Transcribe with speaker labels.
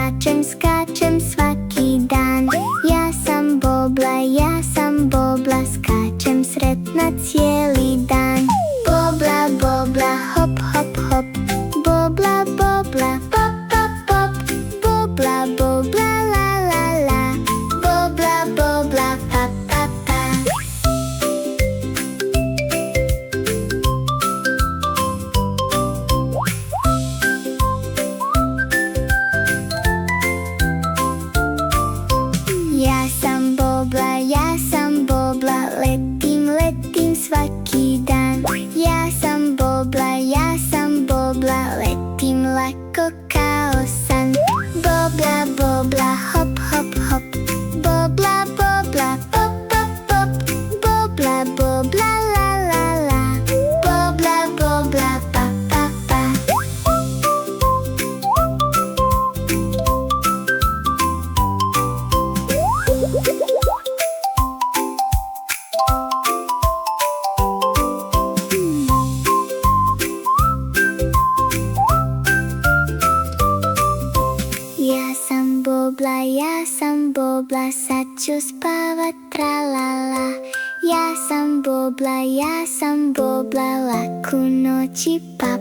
Speaker 1: skačem, skačem svaki dan. Ja sam Bobbla, ja sam Bobbla, skačem sretna cijeli dan. Bobbla, Bobbla, hop, hop, hop, Bobbla, Bobbla, pop, pop, pop, Bobbla, Bobbla, la, la, la, Bobbla, Bobbla, pa, pa, pa. Ja sam Bobbla, ja sam Bobbla, letim, letim svaki dan. Ja sam Bobbla, ja sam Bobbla, letim lako kao san. Bobbla, Bobbla, hop, hop, hop, Bobbla, Bobbla, pop, pop, pop, Bobbla, Bobbla, la, la, la, Bobbla, Bobbla, pa, pa, pa. Ja sam Bobbla, ja sam Bobbla, sad ću spavat tralala. Ja sam Bobbla, ja sam Bobbla, laku noć i pa,